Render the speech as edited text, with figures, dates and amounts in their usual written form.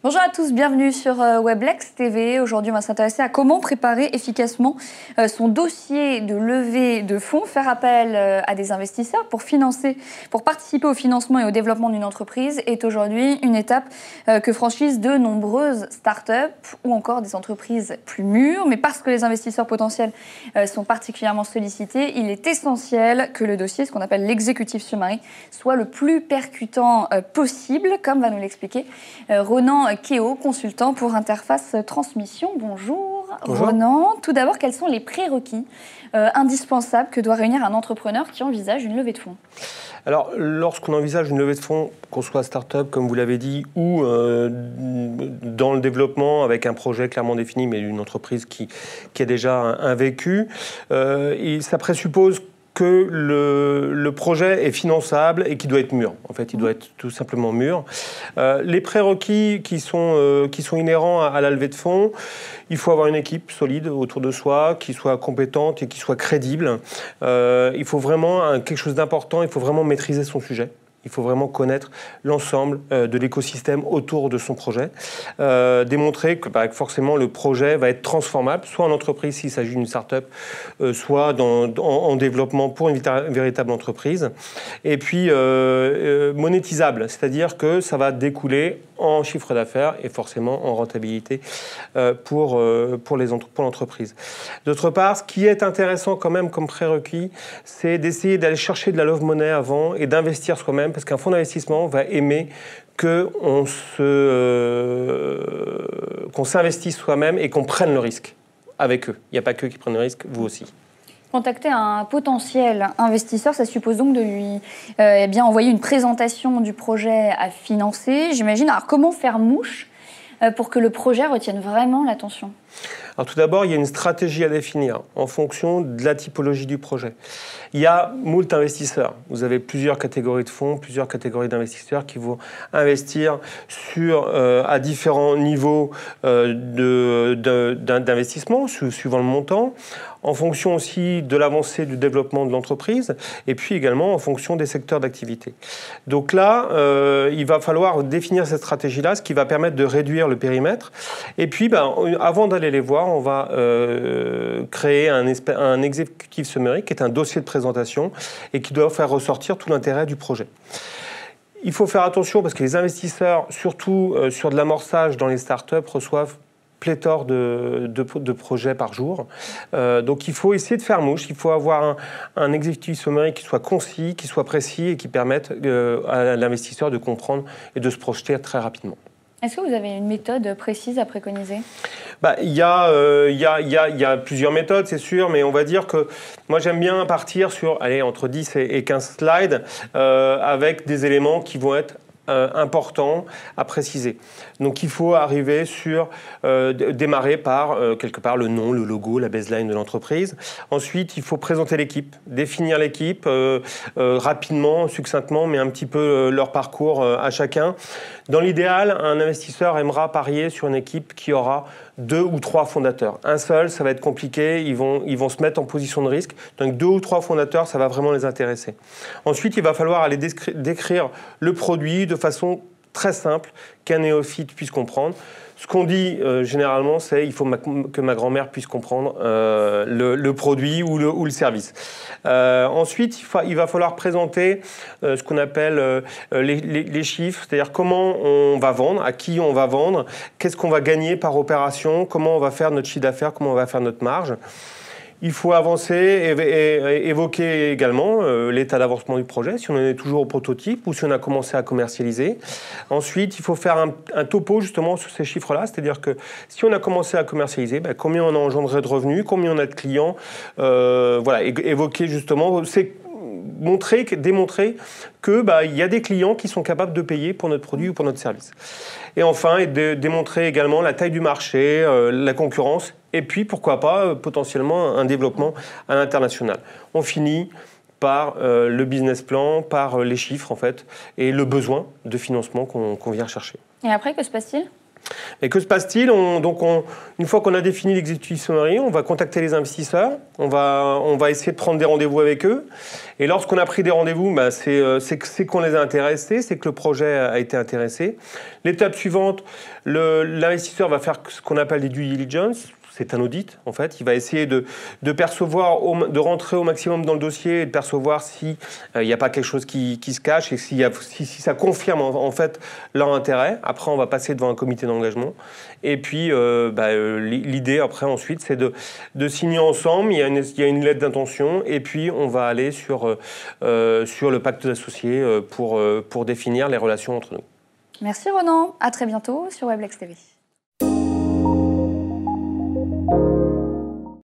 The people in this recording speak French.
Bonjour à tous, bienvenue sur Weblex TV. Aujourd'hui, on va s'intéresser à comment préparer efficacement son dossier de levée de fonds, faire appel à des investisseurs pour participer au financement et au développement d'une entreprise est aujourd'hui une étape que franchissent de nombreuses startups ou encore des entreprises plus mûres. Mais parce que les investisseurs potentiels sont particulièrement sollicités, il est essentiel que le dossier, ce qu'on appelle l'executive summary, soit le plus percutant possible, comme va nous l'expliquer Ronan Kéo, consultant pour Interface Transmission. Bonjour. Bonjour. Ronan. Tout d'abord, quels sont les prérequis indispensables que doit réunir un entrepreneur qui envisage une levée de fonds? Alors, lorsqu'on envisage une levée de fonds, qu'on soit start-up, comme vous l'avez dit, ou dans le développement avec un projet clairement défini, mais une entreprise qui a déjà un vécu, ça présuppose que le projet est finançable et qu'il doit être mûr. En fait, il doit être tout simplement mûr. Les prérequis qui sont inhérents à la levée de fonds, il faut avoir une équipe solide autour de soi, qui soit compétente et qui soit crédible. Il faut vraiment quelque chose d'important, il faut vraiment maîtriser son sujet. Il faut vraiment connaître l'ensemble de l'écosystème autour de son projet. Démontrer que forcément le projet va être transformable, soit en entreprise s'il s'agit d'une start-up, soit en développement pour une véritable entreprise. Et puis monétisable, c'est-à-dire que ça va découler en chiffre d'affaires et forcément en rentabilité pour l'entreprise. D'autre part, ce qui est intéressant quand même comme prérequis, c'est d'essayer d'aller chercher de la love money avant et d'investir soi-même, parce qu'un fonds d'investissement va aimer qu'on s'investisse soi-même et qu'on prenne le risque avec eux. Il n'y a pas qu'eux qui prennent le risque, vous aussi. Contacter un potentiel investisseur, ça suppose donc de lui envoyer une présentation du projet à financer, j'imagine. Alors comment faire mouche pour que le projet retienne vraiment l'attention? Alors tout d'abord, il y a une stratégie à définir en fonction de la typologie du projet. Il y a moult investisseurs. Vous avez plusieurs catégories de fonds, plusieurs catégories d'investisseurs qui vont investir à différents niveaux d'investissement, suivant le montant, en fonction aussi de l'avancée du développement de l'entreprise, et puis également en fonction des secteurs d'activité. Donc là, il va falloir définir cette stratégie-là, ce qui va permettre de réduire le périmètre. Et puis, avant d'aller les voir, on va créer un executive summary, qui est un dossier de présentation, et qui doit faire ressortir tout l'intérêt du projet. Il faut faire attention, parce que les investisseurs, surtout sur de l'amorçage dans les startups, reçoivent pléthore de projets par jour. Donc il faut essayer de faire mouche, il faut avoir un executive summary qui soit concis, qui soit précis et qui permette à l'investisseur de comprendre et de se projeter très rapidement. Est-ce que vous avez une méthode précise à préconiser? Il y a plusieurs méthodes, c'est sûr, mais on va dire que moi j'aime bien partir sur entre 10 et 15 slides avec des éléments qui vont être important à préciser. Donc il faut arriver démarrer par quelque part le nom, le logo, la baseline de l'entreprise. Ensuite, il faut présenter l'équipe, définir l'équipe rapidement, succinctement, mais un petit peu leur parcours à chacun. Dans l'idéal, un investisseur aimera parier sur une équipe qui aura 2 ou 3 fondateurs. Un seul, ça va être compliqué, ils vont se mettre en position de risque. Donc 2 ou 3 fondateurs, ça va vraiment les intéresser. Ensuite, il va falloir aller décrire le produit de façon très simple, qu'un néophyte puisse comprendre. Ce qu'on dit généralement, c'est il faut que ma grand-mère puisse comprendre le produit ou le service. Ensuite, il va falloir présenter ce qu'on appelle les chiffres, c'est-à-dire comment on va vendre, à qui on va vendre, qu'est-ce qu'on va gagner par opération, comment on va faire notre chiffre d'affaires, comment on va faire notre marge. Il faut avancer et évoquer également l'état d'avancement du projet, si on en est toujours au prototype ou si on a commencé à commercialiser. Ensuite, il faut faire un topo justement sur ces chiffres-là, c'est-à-dire que si on a commencé à commercialiser, combien on a engendré de revenus, combien on a de clients, évoquer justement, c'est démontrer que il y a des clients qui sont capables de payer pour notre produit ou pour notre service. Et enfin, démontrer également la taille du marché, la concurrence, et puis pourquoi pas potentiellement un développement à l'international. On finit par le business plan, par les chiffres en fait, et le besoin de financement qu'on vient chercher. Et après, que se passe-t-il ? Et que se passe-t-il? Une fois qu'on a défini l'executive on va contacter les investisseurs, on va essayer de prendre des rendez-vous avec eux. Et lorsqu'on a pris des rendez-vous, c'est qu'on les a intéressés, c'est que le projet a été intéressé. L'étape suivante, l'investisseur va faire ce qu'on appelle des due diligence. C'est un audit, en fait. Il va essayer de percevoir, de rentrer au maximum dans le dossier et de percevoir s'il n'y a pas quelque chose qui se cache et si ça confirme, en fait, leur intérêt. Après, on va passer devant un comité d'engagement. Et puis, l'idée, après, ensuite, c'est de signer ensemble. Il y a une lettre d'intention. Et puis, on va aller sur le pacte d'associés pour définir les relations entre nous. Merci Ronan. À très bientôt sur Weblex TV.